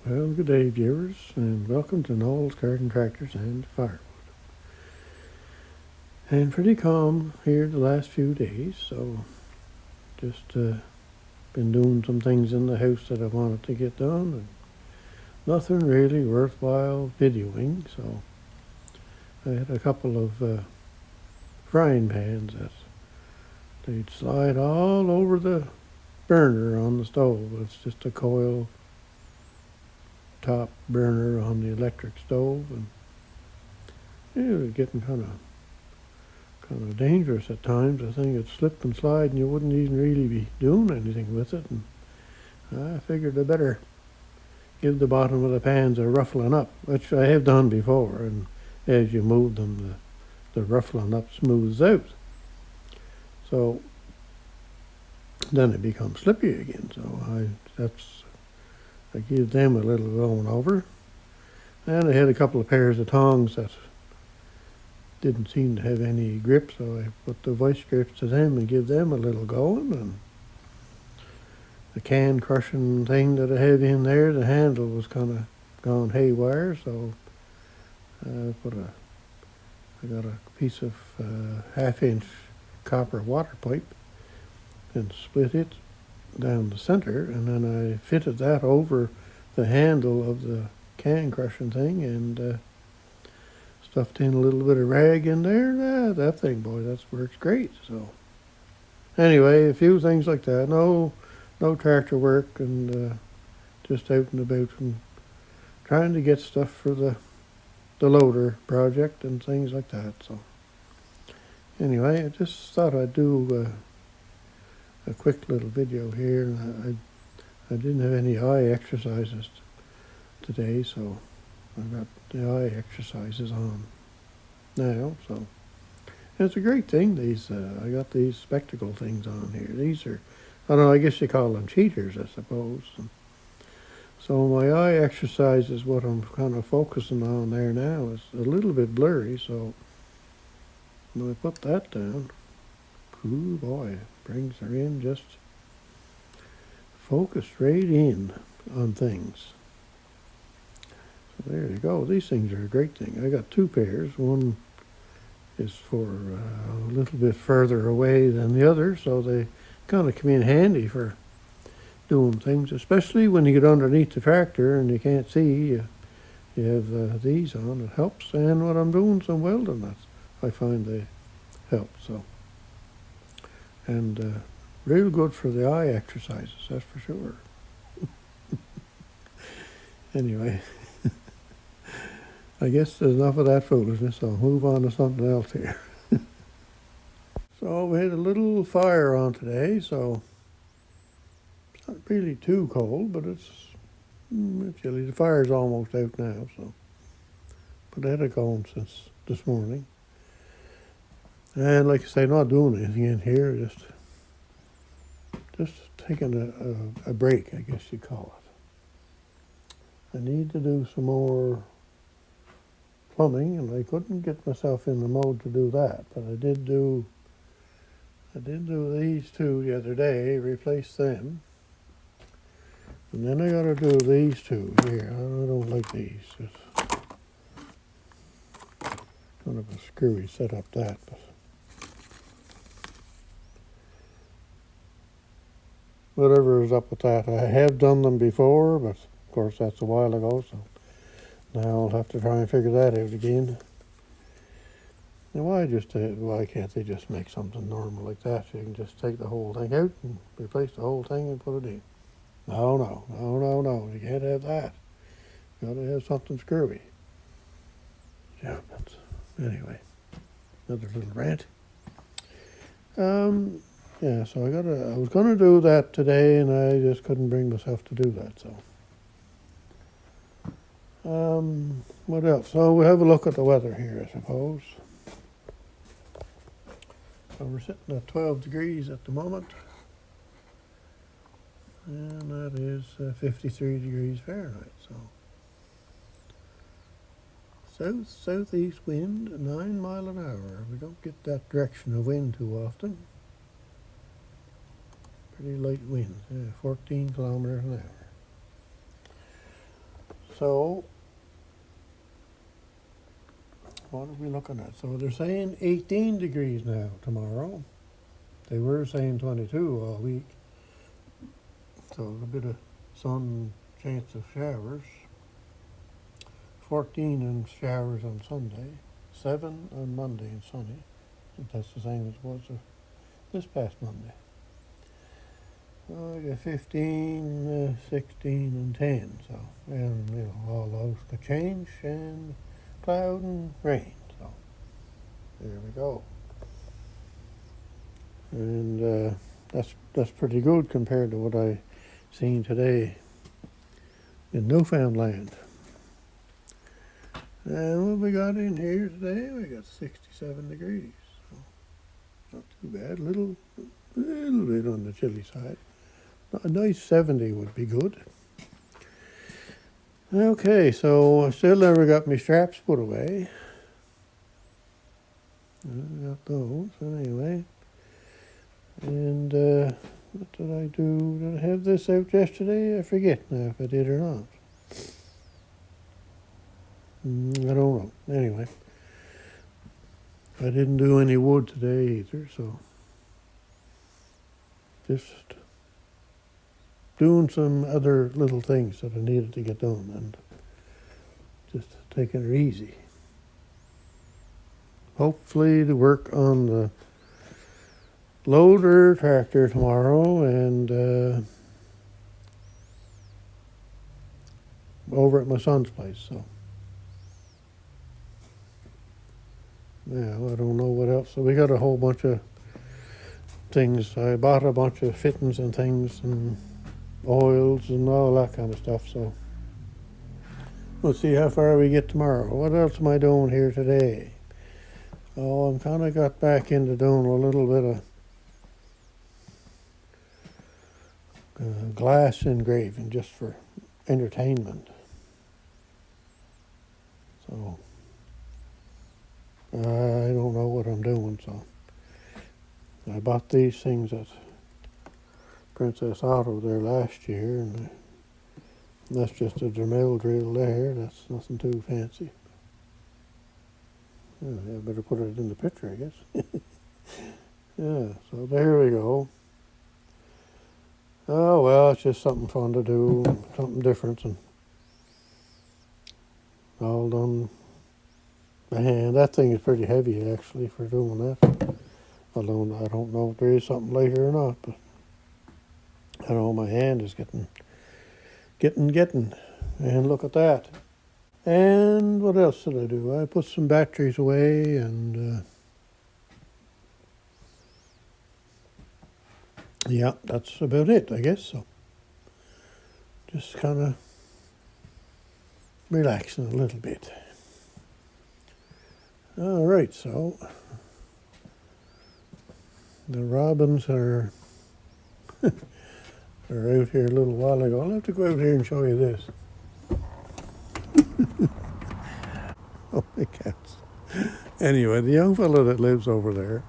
Well, good day, viewers, and welcome to Noel's Garden Tractors and Firewood. And pretty calm here the last few days, so just been doing some things in the house that I wanted to get done, and nothing really worthwhile videoing. So I had a couple of frying pans that they'd slide all over the burner on the stove. It's just a coil top burner on the electric stove, and it was getting kind of dangerous at times. I think it'd slip and slide and you wouldn't even really be doing anything with it, and I figured I better give the bottom of the pans a ruffling up, which I have done before, and as you move them the ruffling up smooths out, so then it becomes slippy again. So I give them a little going over, and I had a couple of pairs of tongs that didn't seem to have any grip, so I put the vice grips to them and give them a little going. And the can crushing thing that I have in there, the handle was kind of gone haywire, so I got a piece of half-inch copper water pipe and split it down the center, and then I fitted that over the handle of the can crushing thing, and stuffed in a little bit of rag in there. That thing, boy, that works great. So anyway, a few things like that. No tractor work, and just out and about and trying to get stuff for the loader project and things like that. So anyway, I just thought I'd do a quick little video here. And I didn't have any eye exercises today, so I've got the eye exercises on now. So it's a great thing. I got these spectacle things on here. These are, I don't know, I guess you call them cheaters, I suppose. And so my eye exercise is what I'm kind of focusing on there now. It's a little bit blurry, so when I put that down, ooh boy, it brings her in just focused right in on things. So there you go. These things are a great thing. I got two pairs. One is for a little bit further away than the other, so they kind of come in handy for doing things, especially when you get underneath the tractor and you can't see. You have these on. It helps. And when I'm doing some welding, I find they help. So, and real good for the eye exercises, that's for sure. Anyway, I guess there's enough of that foolishness. I'll move on to something else here. So we had a little fire on today, so it's not really too cold, but it's chilly. The fire's almost out now, so, but I had it going since this morning. And like I say, not doing anything in here, just taking a break, I guess you'd call it. I need to do some more plumbing, and I couldn't get myself in the mode to do that, but I did do these two the other day, replace them. And then I gotta do these two here. I don't like these. It's kind of a screwy setup, that, but whatever is up with that. I have done them before, but of course that's a while ago, so now I'll have to try and figure that out again. Now why can't they just make something normal like that? You can just take the whole thing out and replace the whole thing and put it in. No, you can't have that. You gotta have something screwy. Yeah, but anyway, another little rant. Yeah, so I was gonna do that today, and I just couldn't bring myself to do that, so. What else? So we'll have a look at the weather here, I suppose. So we're sitting at 12 degrees at the moment, and that is 53 degrees Fahrenheit. So southeast wind, 9 miles an hour. We don't get that direction of wind too often. Pretty light wind, 14 kilometers an hour. So, what are we looking at? So they're saying 18 degrees now tomorrow. They were saying 22 all week. So a bit of sun, chance of showers. 14 and showers on Sunday. 7 on Monday and sunny. I think that's the same as it was this past Monday. I got 15, 16 and 10. So, and all those could change, and cloud and rain. So there we go. And that's pretty good compared to what I seen today in Newfoundland. And what we got in here today, we got 67 degrees. So not too bad. A little bit on the chilly side. A nice 70 would be good. Okay, so I still never got my straps put away. I got those anyway. And what did I do? Did I have this out yesterday? I forget now if I did or not. I don't know. Anyway, I didn't do any wood today either, so just doing some other little things that I needed to get done and just taking it easy. Hopefully to work on the loader tractor tomorrow and over at my son's place. So yeah, I don't know what else. So we got a whole bunch of things. I bought a bunch of fittings and things and oils and all that kind of stuff. So we'll see how far we get tomorrow. What else am I doing here today? Oh, I'm kind of got back into doing a little bit of glass engraving just for entertainment. So I don't know what I'm doing, so I bought these things at Princess Auto there last year, and that's just a Dremel drill there. That's nothing too fancy. Yeah, I better put it in the picture, I guess. Yeah, so there we go. Oh, well, it's just something fun to do, something different, and all done by hand. That thing is pretty heavy, actually, for doing that. Although I don't know if there is something later or not, but I know my hand is getting. And look at that. And what else did I do? I put some batteries away and yeah, that's about it, I guess. So just kind of relaxing a little bit. All right, so the robins are they're out here a little while ago. I'll have to go out here and show you this. Oh, my cats. Anyway, the young fellow that lives over there,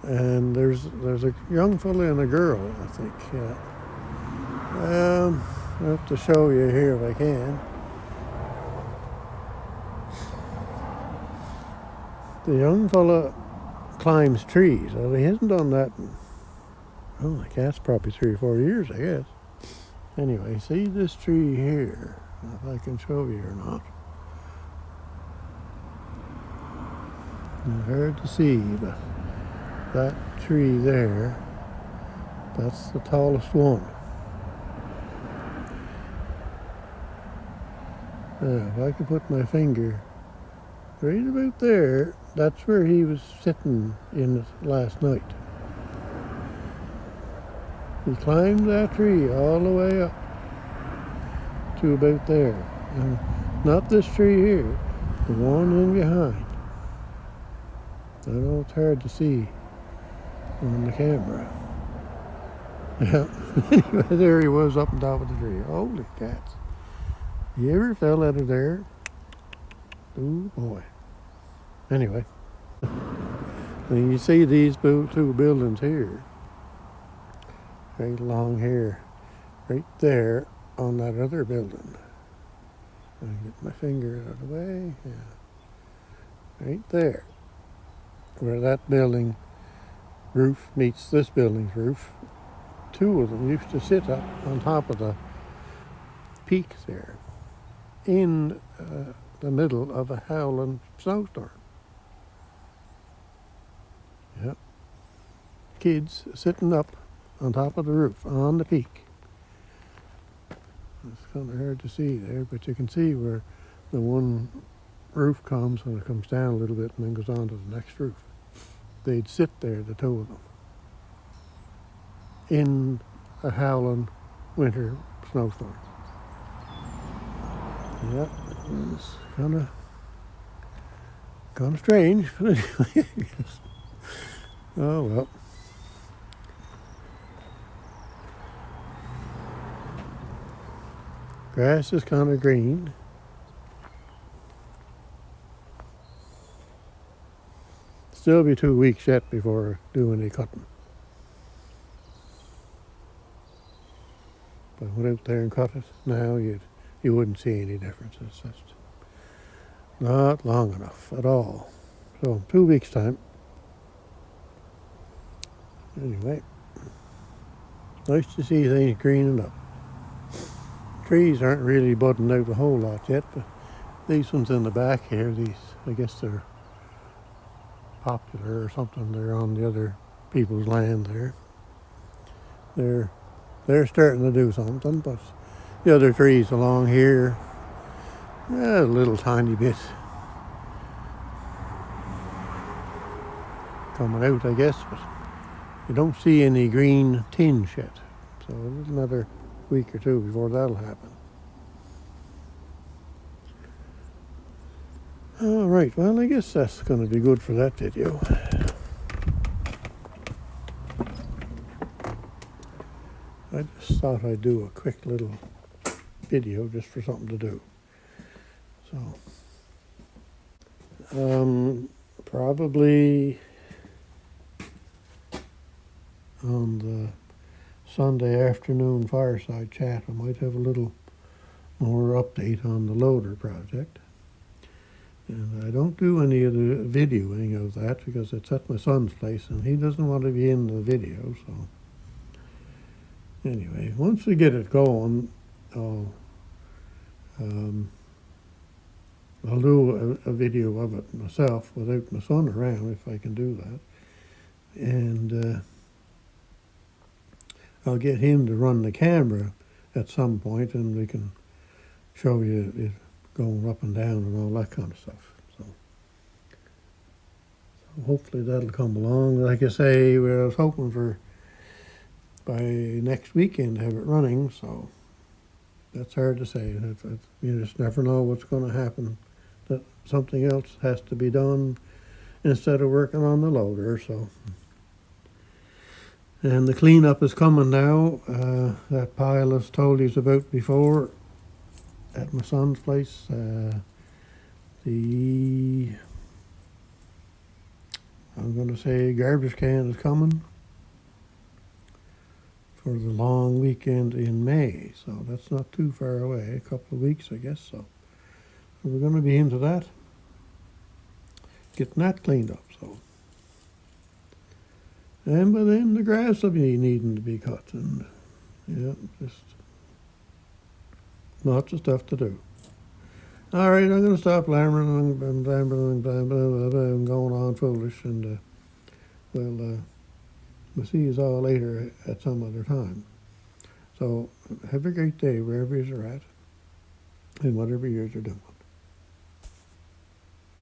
and there's a young fellow and a girl, I think. Yeah. I have to show you here if I can. The young fellow climbs trees. Well, he hasn't done that in, oh, I guess probably 3 or 4 years, I guess. Anyway, see this tree here, if I can show you or not. It's hard to see, but that tree there, that's the tallest one. Now, if I could put my finger right about there, that's where he was sitting in last night. He climbed that tree all the way up to about there. And not this tree here, the one in behind. I know it's hard to see on the camera. Yeah, anyway, there he was up on top of the tree. Holy cats. You ever fell out of there? Oh boy. Anyway, and you see these two buildings here, right along here, right there, on that other building. I get my finger out of the way. Yeah. Right there. Where that building roof meets this building's roof. Two of them used to sit up on top of the peak there in the middle of a howling snowstorm. Yep. Kids sitting up on top of the roof on the peak. It's kind of hard to see there, but you can see where the one roof comes and it comes down a little bit and then goes on to the next roof. They'd sit there, the two of them, in a howling winter snowstorm. Yeah, it's kind of strange, but anyway, I guess. Oh well. Grass is kind of green. Still be 2 weeks yet before I do any cutting. If I went out there and cut it now, you wouldn't see any difference. It's just not long enough at all. So 2 weeks time. Anyway, nice to see things greening up. Trees aren't really budding out a whole lot yet, but these ones in the back here, these, I guess they're popular or something. They're on the other people's land there. They're starting to do something, but the other trees along here, a little tiny bit coming out, I guess, but you don't see any green tinge yet. So another week or two before that'll happen. All right, well, I guess that's going to be good for that video. I just thought I'd do a quick little video just for something to do. So, probably on the Sunday afternoon fireside chat, I might have a little more update on the loader project. And I don't do any of the videoing of that because it's at my son's place and he doesn't want to be in the video. So anyway, once we get it going, I'll do a video of it myself without my son around if I can do that. And I'll get him to run the camera at some point and we can show you it going up and down and all that kind of stuff. So hopefully that'll come along. Like I say, I was hoping for by next weekend to have it running, so that's hard to say. You just never know what's going to happen. That something else has to be done instead of working on the loader. So, and the cleanup is coming now. That pile I told you about before at my son's place. I'm going to say garbage can is coming for the long weekend in May. So that's not too far away, a couple of weeks, I guess. So we're going to be into that, getting that cleaned up. So, and by then the grass will be needing to be cut, and yeah, just lots of stuff to do. All right, I'm going to stop blabbering and going on foolish, and we'll see you all later at some other time. So have a great day wherever you're at and whatever you're doing.